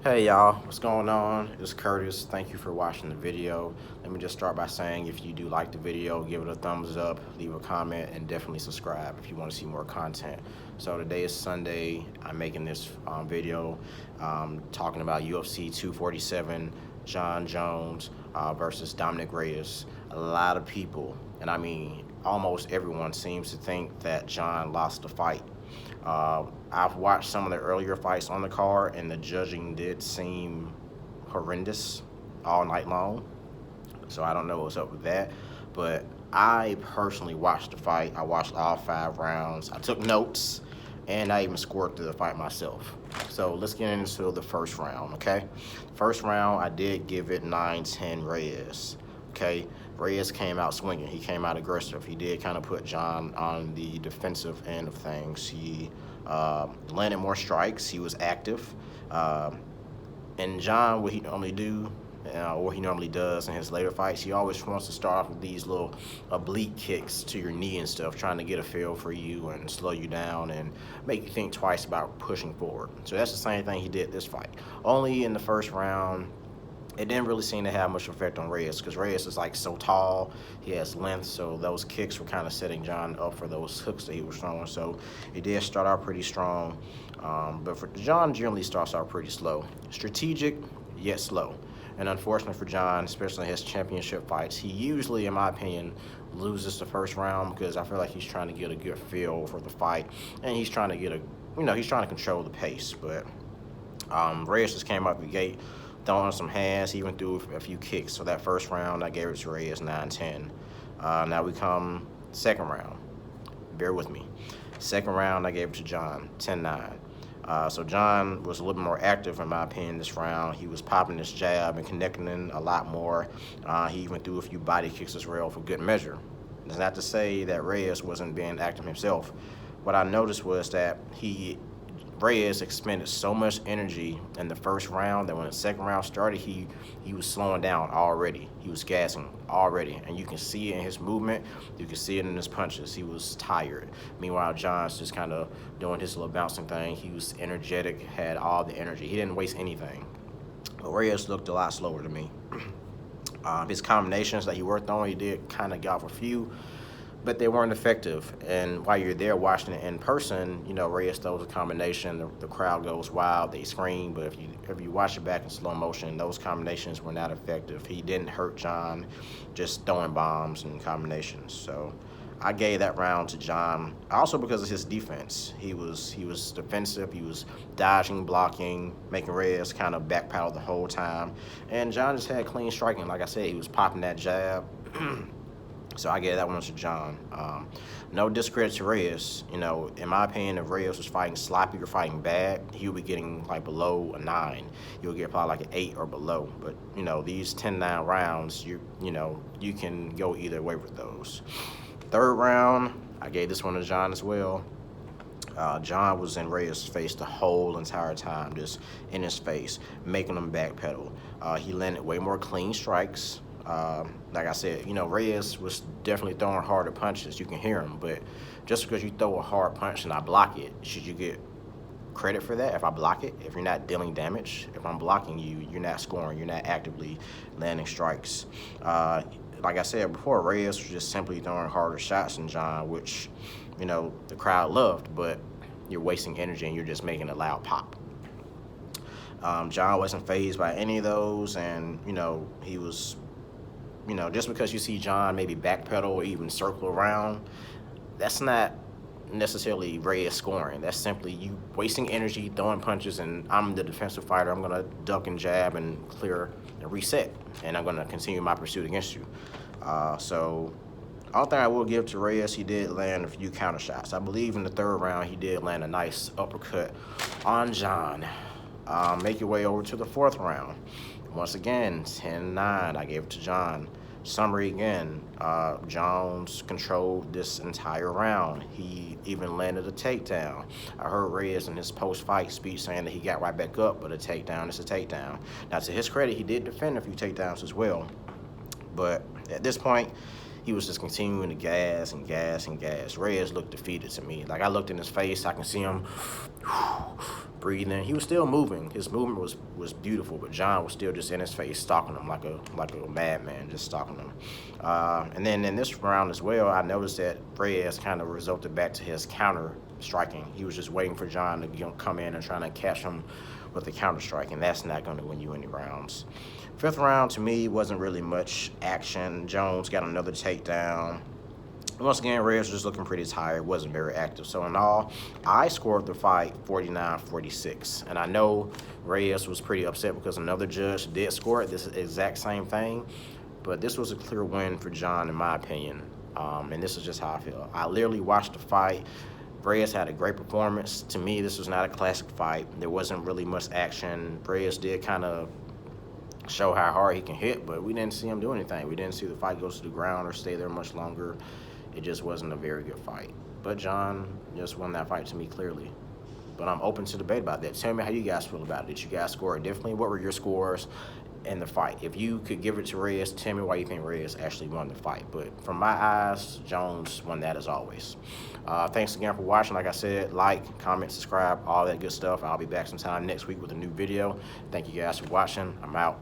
Hey y'all, what's going on? It's Curtis. Thank you for watching the video. Let me just start by saying if you do like the video, give it a thumbs up, leave a comment, and definitely subscribe if you want to see more content. So today is Sunday. I'm making this video talking about UFC 247, Jon Jones versus Dominic Reyes. A lot of people, and I mean almost everyone, seems to think that Jon lost the fight. I've watched some of the earlier fights on the card, and the judging did seem horrendous all night long. So I don't know what's up with that. But I personally watched the fight. I watched all 5 rounds. I took notes, and I even scored through the fight myself. So let's get into the first round, okay? First round, I did give it 9-10 Reyes. Okay, Reyes came out swinging. He came out aggressive. He did kind of put Jon on the defensive end of things. He landed more strikes. He was active. And Jon, what he normally do, what he normally does in his later fights, he always wants to start off with these little oblique kicks to your knee and stuff, trying to get a feel for you and slow you down and make you think twice about pushing forward. So that's the same thing he did this fight. Only in the first round, it didn't really seem to have much effect on Reyes because Reyes is like so tall, he has length, so those kicks were kind of setting Jon up for those hooks that he was throwing. So he did start out pretty strong, but for Jon generally starts out pretty slow, strategic yet slow. And unfortunately for Jon, especially in his championship fights, he usually, in my opinion, loses the first round because I feel like he's trying to get a good feel for the fight, and he's trying to get he's trying to control the pace. But Reyes just came out the gate throwing some hands. He even threw a few kicks. So that first round, I gave it to Reyes 9-10. Now we come second round. Bear with me. Second round, I gave it to Jon 10-9. So Jon was a little bit more active, in my opinion, this round. He was popping his jab and connecting in a lot more. He even threw a few body kicks as well for good measure. That's not to say that Reyes wasn't being active himself. What I noticed was that Reyes expended so much energy in the first round that when the second round started, he was slowing down already. He was gassing already, and you can see it in his movement. You can see it in his punches. He was tired. Meanwhile, Jon's just kind of doing his little bouncing thing. He was energetic, had all the energy. He didn't waste anything. But Reyes looked a lot slower to me. His combinations that he worked on, he did kind of get off a few, but they weren't effective. And while you're there watching it in person, Reyes throws a combination, the crowd goes wild, they scream, but if you watch it back in slow motion, those combinations were not effective. He didn't hurt Jon, just throwing bombs and combinations. So I gave that round to Jon, also because of his defense. He was defensive, he was dodging, blocking, making Reyes kind of backpedal the whole time. And Jon just had clean striking. Like I said, he was popping that jab. So I gave that one to Jon. No discredit to Reyes. In my opinion, if Reyes was fighting sloppy or fighting bad, he would be getting like below a 9. He would get probably like an 8 or below. But these 10-9 rounds, you can go either way with those. Third round, I gave this one to Jon as well. Jon was in Reyes' face the whole entire time, just in his face, making him backpedal. He landed way more clean strikes. Like I said, Reyes was definitely throwing harder punches. You can hear him, but just because you throw a hard punch and I block it, should you get credit for that if I block it? If you're not dealing damage, if I'm blocking you, you're not scoring, you're not actively landing strikes. Like I said before, Reyes was just simply throwing harder shots than Jon, which, the crowd loved, but you're wasting energy and you're just making a loud pop. Jon wasn't fazed by any of those, and, he was... just because you see Jon maybe backpedal or even circle around, that's not necessarily Reyes scoring. That's simply you wasting energy, throwing punches, and I'm the defensive fighter. I'm going to duck and jab and clear and reset, and I'm going to continue my pursuit against you. So all thing I will give to Reyes, he did land a few counter shots. I believe in the third round, he did land a nice uppercut on Jon. Make your way over to the fourth round. Once again, 10-9, I gave it to Jon. Summary again, Jones controlled this entire round. He even landed a takedown. I heard Reyes in his post-fight speech saying that he got right back up, but a takedown is a takedown. Now, to his credit, he did defend a few takedowns as well. But at this point, he was just continuing to gas and gas and gas. Reyes looked defeated to me. Like, I looked in his face, I can see him breathing. He was still moving. His movement was beautiful, but Jon was still just in his face, stalking him like a madman, just stalking him. And then in this round as well, I noticed that Reyes kind of resulted back to his counter striking. He was just waiting for Jon to come in and trying to catch him with the counter strike, and that's not going to win you any rounds. Fifth round, to me, wasn't really much action. Jones got another takedown. Once again, Reyes was just looking pretty tired, wasn't very active. So in all, I scored the fight 49-46. And I know Reyes was pretty upset because another judge did score it, this exact same thing. But this was a clear win for Jon, in my opinion. And this is just how I feel. I literally watched the fight. Reyes had a great performance. To me, this was not a classic fight. There wasn't really much action. Reyes did kind of show how hard he can hit, but we didn't see him do anything. We didn't see the fight go to the ground or stay there much longer. It just wasn't a very good fight. But Jon just won that fight to me clearly. But I'm open to debate about that. Tell me how you guys feel about it. Did you guys score it differently? What were your scores in the fight? If you could give it to Reyes, tell me why you think Reyes actually won the fight. But from my eyes, Jones won that as always. Thanks again for watching. Like I said, like, comment, subscribe, all that good stuff. I'll be back sometime next week with a new video. Thank you guys for watching. I'm out.